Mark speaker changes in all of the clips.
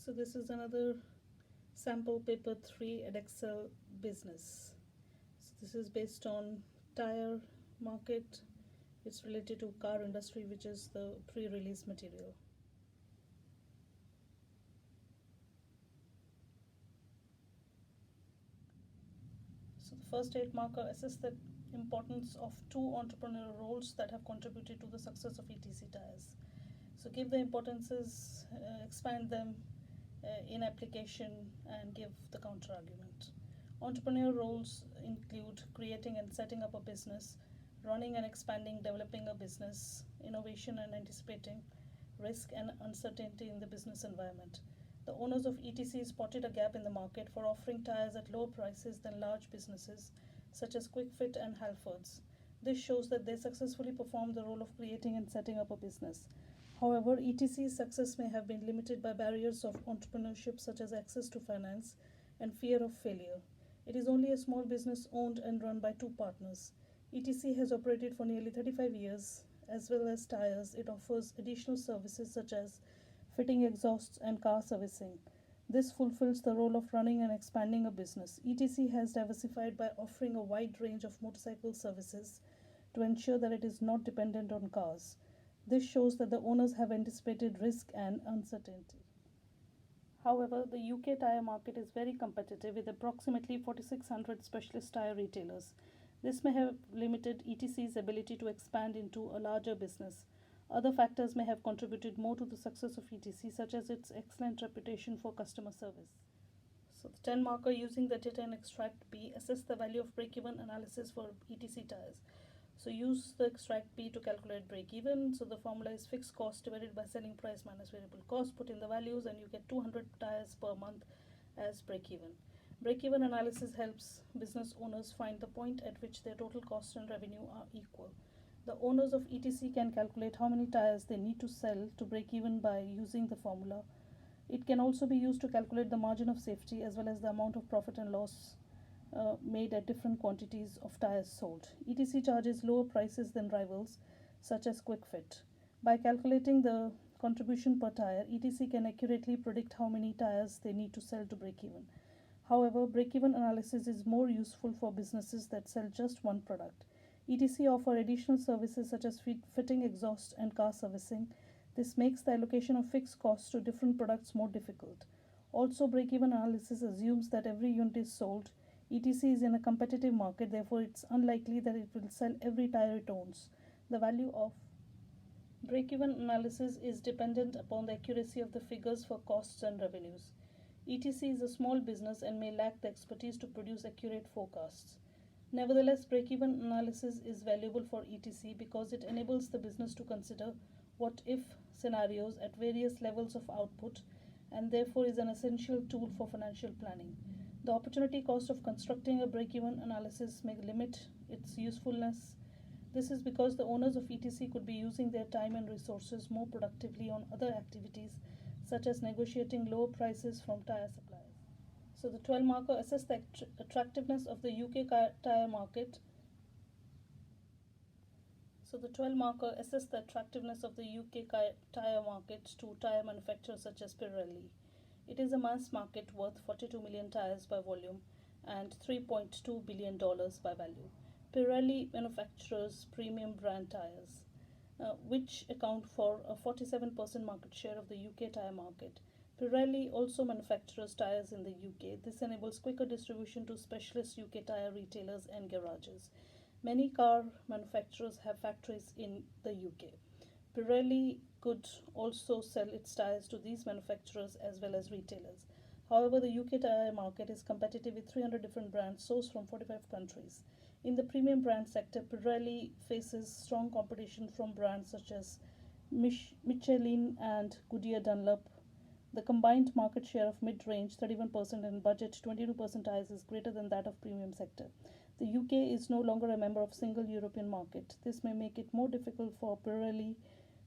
Speaker 1: So this is another sample paper 3 Edexcel business. So this is based on tire market. It's related to car industry, which is the pre-release material. So the first 8 marker assess the importance of 2 entrepreneurial roles that have contributed to the success of ETC tires. So give the importances, expand them in application, and give the counter argument. Entrepreneurial roles include creating and setting up a business, running and expanding, developing a business, innovation and anticipating risk and uncertainty in the business environment. The owners of ETC spotted a gap in the market for offering tires at lower prices than large businesses such as Quick Fit and Halfords. This shows that they successfully performed the role of creating and setting up a business. However, ETC's success may have been limited by barriers of entrepreneurship such as access to finance and fear of failure. It is only a small business owned and run by 2 partners. ETC has operated for nearly 35 years. As well as tires, it offers additional services such as fitting exhausts and car servicing. This fulfills the role of running and expanding a business. ETC has diversified by offering a wide range of motorcycle services to ensure that it is not dependent on cars. This shows that the owners have anticipated risk and uncertainty. However, the UK tire market is very competitive with approximately 4,600 specialist tire retailers. This may have limited ETC's ability to expand into a larger business. Other factors may have contributed more to the success of ETC, such as its excellent reputation for customer service. So the 10 marker, using the data in extract B, assess the value of break-even analysis for ETC tires. So use the extract B to calculate break-even. So the formula is fixed cost divided by selling price minus variable cost. Put in the values and you get 200 tires per month as break-even. Break-even analysis helps business owners find the point at which their total cost and revenue are equal. The owners of ETC can calculate how many tires they need to sell to break even by using the formula. It can also be used to calculate the margin of safety as well as the amount of profit and loss made at different quantities of tires sold. ETC charges lower prices than rivals such as Quick Fit. By calculating the contribution per tire, ETC can accurately predict how many tires they need to sell to break even. However, break-even analysis is more useful for businesses that sell just one product. ETC offer additional services such as fitting exhaust and car servicing. This makes the allocation of fixed costs to different products more difficult. Also, break-even analysis assumes that every unit is sold. ETC is in a competitive market, therefore it's unlikely that it will sell every tire it owns. The value of break-even analysis is dependent upon the accuracy of the figures for costs and revenues. ETC is a small business and may lack the expertise to produce accurate forecasts. Nevertheless, break-even analysis is valuable for ETC because it enables the business to consider what-if scenarios at various levels of output and therefore is an essential tool for financial planning. The opportunity cost of constructing a break-even analysis may limit its usefulness. This is because the owners of ETC could be using their time and resources more productively on other activities such as negotiating lower prices from tire suppliers. So the 12 marker, assess the attractiveness of the UK tire market. So the 12 marker, assess the attractiveness of the UK tire market to tire manufacturers such as Pirelli. It is a mass market worth 42 million tires by volume and $3.2 billion by value. Pirelli manufactures premium brand tires, which account for a 47% market share of the UK tire market. Pirelli also manufactures tires in the UK. This enables quicker distribution to specialist UK tire retailers and garages. Many car manufacturers have factories in the UK. Pirelli could also sell its tires to these manufacturers as well as retailers. However, the UK tire market is competitive with 300 different brands sourced from 45 countries. In the premium brand sector, Pirelli faces strong competition from brands such as Michelin and Goodyear Dunlop. The combined market share of mid-range 31% and budget 22% tires is greater than that of premium sector. The UK is no longer a member of single European market. This may make it more difficult for Pirelli,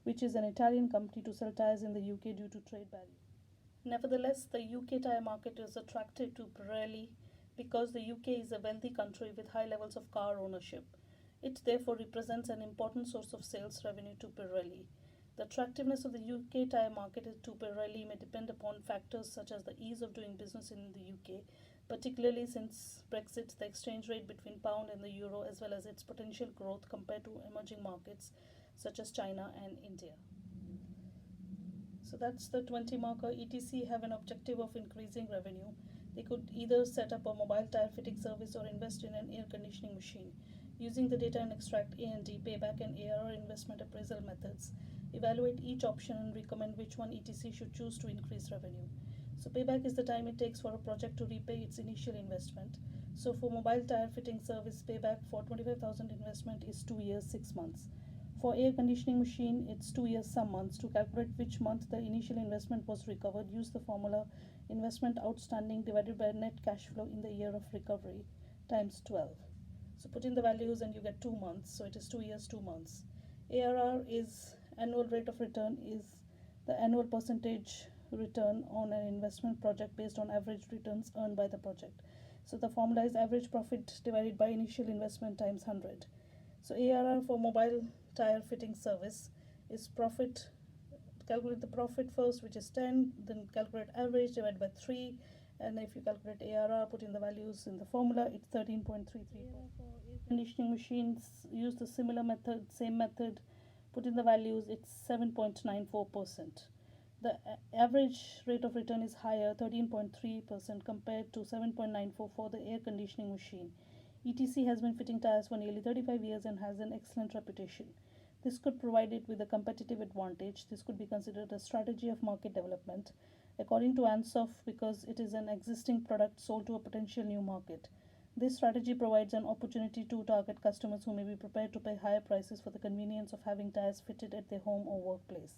Speaker 1: which is an Italian company, to sell tires in the UK due to trade barriers. Nevertheless, the UK tire market is attractive to Pirelli because the UK is a wealthy country with high levels of car ownership. It therefore represents an important source of sales revenue to Pirelli. The attractiveness of the UK tyre market is temporarily may depend upon factors such as the ease of doing business in the UK, particularly since Brexit, the exchange rate between pound and the euro, as well as its potential growth compared to emerging markets such as China and India. So that's the 20 marker. ETC have an objective of increasing revenue. They could either set up a mobile tire fitting service or invest in an air conditioning machine. Using the data and extract A&D, payback and ARR investment appraisal methods, evaluate each option and recommend which one ETC should choose to increase revenue. So payback is the time it takes for a project to repay its initial investment. So for mobile tire fitting service, payback for 25,000 investment is 2 years 6 months. For air conditioning machine, it's 2 years some months. To calculate which month the initial investment was recovered, use the formula investment outstanding divided by net cash flow in the year of recovery times 12. So put in the values and you get 2 months. So it is 2 years 2 months. ARR is annual rate of return, is the annual percentage return on an investment project based on average returns earned by the project. So the formula is average profit divided by initial investment times 100. So ARR for mobile tire fitting service is profit. Calculate the profit first, which is 10, then calculate average divided by 3, and if you calculate ARR, put in the values in the formula, it's 13.33. For air conditioning machines, use the similar method, same method, put in the values, it's 7.94%. The average rate of return is higher, 13.3% compared to 7.94 for the air conditioning machine. ETC has been fitting tires for nearly 35 years and has an excellent reputation. This could provide it with a competitive advantage. This could be considered a strategy of market development, according to Ansoff, because it is an existing product sold to a potential new market. This strategy provides an opportunity to target customers who may be prepared to pay higher prices for the convenience of having tires fitted at their home or workplace.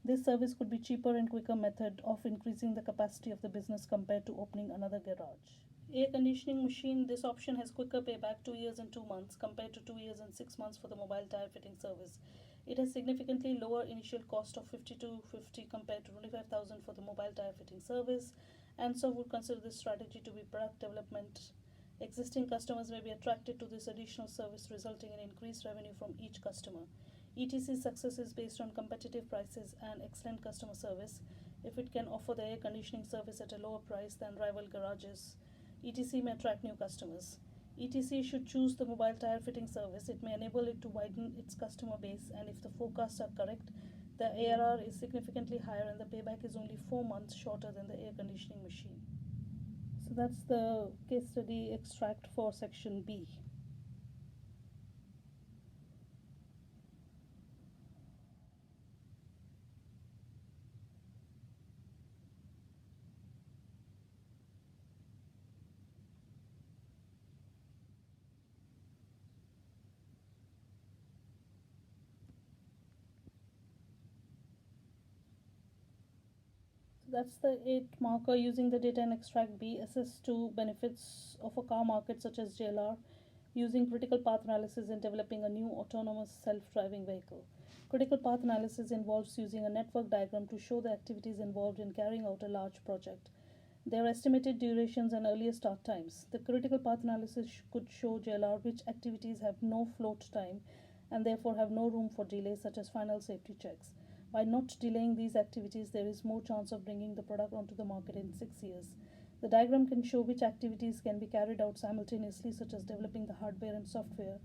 Speaker 1: This service could be cheaper and quicker method of increasing the capacity of the business compared to opening another garage. Air conditioning machine, this option has quicker payback, 2 years and 2 months compared to 2 years and 6 months for the mobile tire fitting service. It has significantly lower initial cost of 52.50 compared to 25,000 for the mobile tire fitting service, and so would consider this strategy to be product development. Existing customers may be attracted to this additional service, resulting in increased revenue from each customer. ETC's success is based on competitive prices and excellent customer service. If it can offer the air conditioning service at a lower price than rival garages, ETC may attract new customers. ETC should choose the mobile tire fitting service. It may enable it to widen its customer base, and if the forecasts are correct, the ARR is significantly higher and the payback is only 4 months shorter than the air conditioning machine. So that's the case study extract for section B. That's the 8 marker. Using the data and extract B, assess 2 benefits of a car market such as JLR, using critical path analysis in developing a new autonomous self-driving vehicle. Critical path analysis involves using a network diagram to show the activities involved in carrying out a large project, their estimated durations and earlier start times. The critical path analysis could show JLR which activities have no float time and therefore have no room for delays, such as final safety checks. By not delaying these activities, there is more chance of bringing the product onto the market in 6 years. The diagram can show which activities can be carried out simultaneously, such as developing the hardware and software,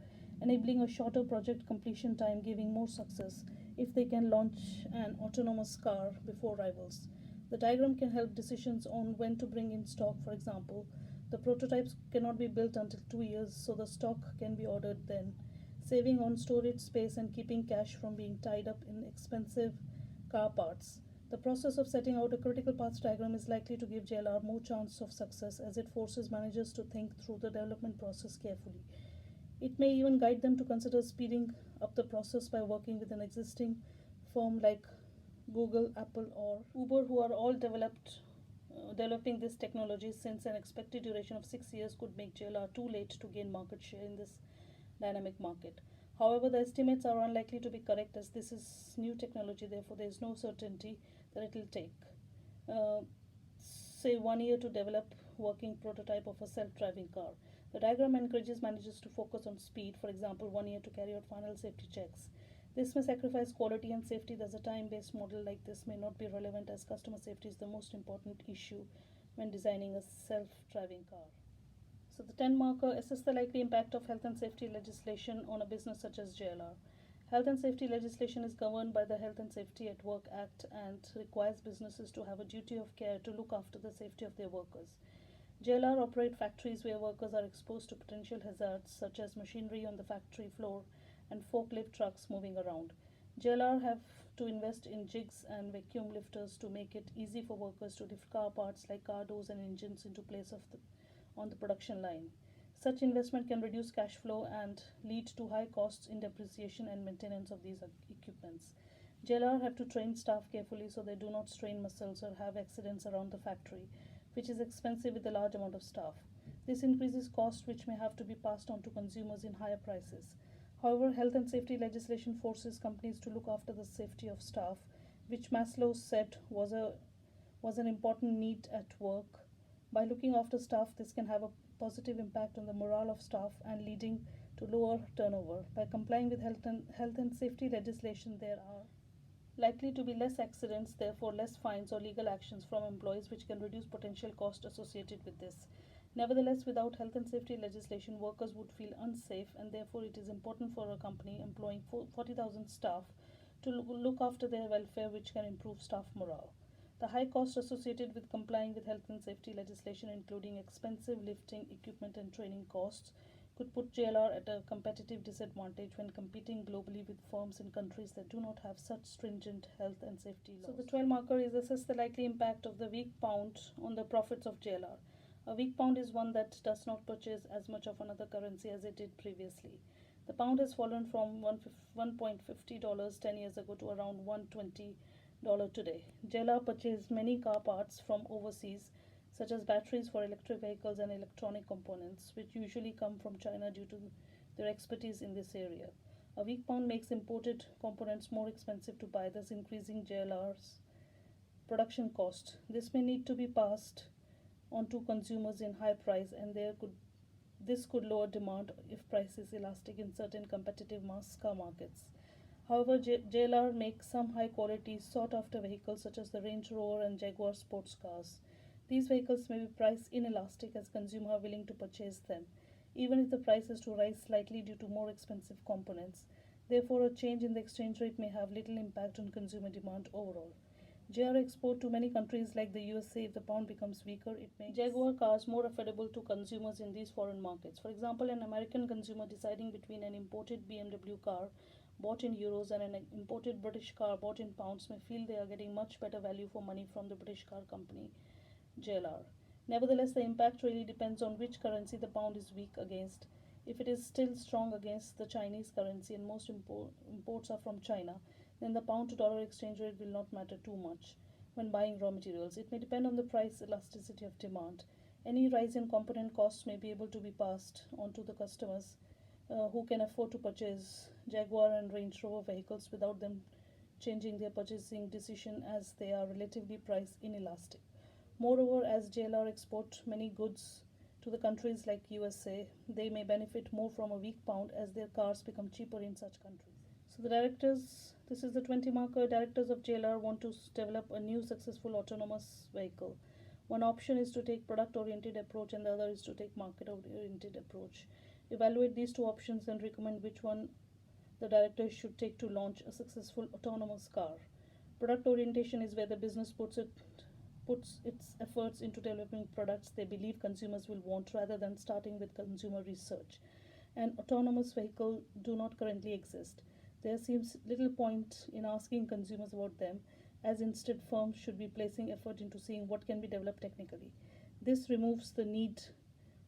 Speaker 1: enabling a shorter project completion time, giving more success if they can launch an autonomous car before rivals. The diagram can help decisions on when to bring in stock. For example, the prototypes cannot be built until 2 years, so the stock can be ordered then, saving on storage space and keeping cash from being tied up in expensive car parts. The process of setting out a critical path diagram is likely to give JLR more chance of success, as it forces managers to think through the development process carefully. It may even guide them to consider speeding up the process by working with an existing firm like Google, Apple, or Uber, who are all developing this technology, since an expected duration of 6 years could make JLR too late to gain market share in this dynamic market. However, the estimates are unlikely to be correct, as this is new technology, therefore there is no certainty that it will take, say, 1 year to develop working prototype of a self-driving car. The diagram encourages managers to focus on speed, for example, 1 year to carry out final safety checks. This may sacrifice quality and safety, thus, a time based model like this may not be relevant as customer safety is the most important issue when designing a self driving car. So, the 10 marker assess the likely impact of health and safety legislation on a business such as JLR. Health and safety legislation is governed by the Health and Safety at Work Act and requires businesses to have a duty of care to look after the safety of their workers. JLR operate factories where workers are exposed to potential hazards such as machinery on the factory floor and forklift trucks moving around. JLR have to invest in jigs and vacuum lifters to make it easy for workers to lift car parts like car doors and engines into place on the production line. Such investment can reduce cash flow and lead to high costs in depreciation and maintenance of these equipments. JLR have to train staff carefully so they do not strain muscles or have accidents around the factory, which is expensive with a large amount of staff. This increases cost which may have to be passed on to consumers in higher prices. However, health and safety legislation forces companies to look after the safety of staff, which Maslow said was an important need at work. By looking after staff, this can have a positive impact on the morale of staff and leading to lower turnover. By complying with health and safety legislation, there are likely to be less accidents, therefore less fines or legal actions from employees, which can reduce potential cost associated with this. Nevertheless, without health and safety legislation, workers would feel unsafe, and therefore it is important for a company employing 40,000 staff to look after their welfare, which can improve staff morale. The high cost associated with complying with health and safety legislation, including expensive lifting, equipment, and training costs, could put JLR at a competitive disadvantage when competing globally with firms in countries that do not have such stringent health and safety laws. So the 12 marker is assess the likely impact of the weak pound on the profits of JLR. A weak pound is one that does not purchase as much of another currency as it did previously. The pound has fallen from $1.50 10 years ago to around $1.20 today. JLR purchased many car parts from overseas, such as batteries for electric vehicles and electronic components, which usually come from China due to their expertise in this area. A weak pound makes imported components more expensive to buy, thus increasing JLR's production cost. This may need to be passed on to consumers in high price, and this could lower demand if price is elastic in certain competitive mass car markets. However, JLR makes some high quality sought after vehicles such as the Range Rover and Jaguar sports cars. These vehicles may be price inelastic as consumers are willing to purchase them, even if the price is to rise slightly due to more expensive components. Therefore, a change in the exchange rate may have little impact on consumer demand overall. JLR export to many countries like the USA. If the pound becomes weaker, it makes Jaguar cars more affordable to consumers in these foreign markets. For example, an American consumer deciding between an imported BMW car bought in euros and an imported British car bought in pounds may feel they are getting much better value for money from the British car company, JLR. Nevertheless, the impact really depends on which currency the pound is weak against. If it is still strong against the Chinese currency and most imports are from China, then the pound to dollar exchange rate will not matter too much when buying raw materials. It may depend on the price elasticity of demand. Any rise in component costs may be able to be passed on to the customers who can afford to purchase Jaguar and Range Rover vehicles without them changing their purchasing decision, as they are relatively price inelastic. Moreover, as JLR export many goods to the countries like USA, they may benefit more from a weak pound as their cars become cheaper in such countries. So this is the 20 marker. Directors of JLR want to develop a new successful autonomous vehicle. One option is to take product oriented approach and the other is to take market oriented approach. Evaluate these two options and recommend which one the directors should take to launch a successful autonomous car. Product orientation is where the business puts its efforts into developing products they believe consumers will want rather than starting with consumer research. An autonomous vehicle do not currently exist. There seems little point in asking consumers about them, as instead firms should be placing effort into seeing what can be developed technically. This removes the need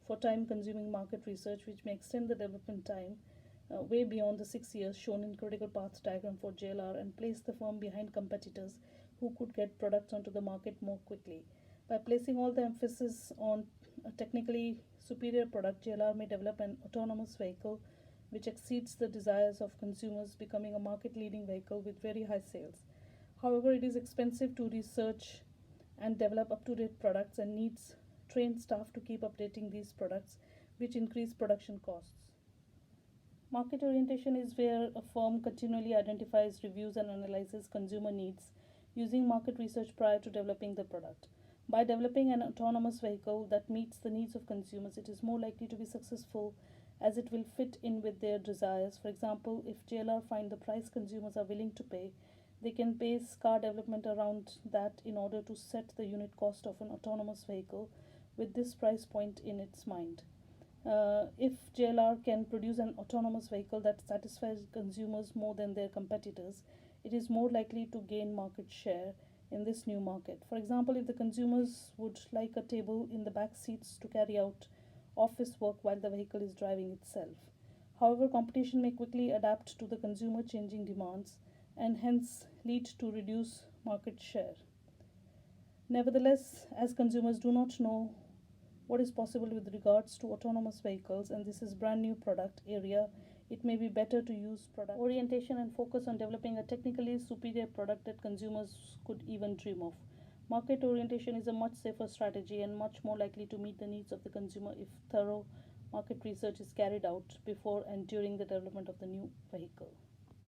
Speaker 1: for time consuming market research, which may extend the development time way beyond the 6 years shown in critical path diagram for JLR and place the firm behind competitors who could get products onto the market more quickly. By placing all the emphasis on a technically superior product, JLR may develop an autonomous vehicle which exceeds the desires of consumers, becoming a market leading vehicle with very high sales. However, it is expensive to research and develop up to date products and needs trained staff to keep updating these products, which increase production costs. Market orientation is where a firm continually identifies, reviews, and analyzes consumer needs using market research prior to developing the product. By developing an autonomous vehicle that meets the needs of consumers, it is more likely to be successful as it will fit in with their desires. For example, if JLR find the price consumers are willing to pay, they can base car development around that in order to set the unit cost of an autonomous vehicle with this price point in its mind. If JLR can produce an autonomous vehicle that satisfies consumers more than their competitors, it is more likely to gain market share in this new market. For example, if the consumers would like a table in the back seats to carry out office work while the vehicle is driving itself. However, competition may quickly adapt to the consumer changing demands and hence lead to reduced market share. Nevertheless, as consumers do not know what is possible with regards to autonomous vehicles and this is brand new product area, it may be better to use product orientation and focus on developing a technically superior product that consumers could even dream of. Market orientation is a much safer strategy and much more likely to meet the needs of the consumer if thorough market research is carried out before and during the development of the new vehicle.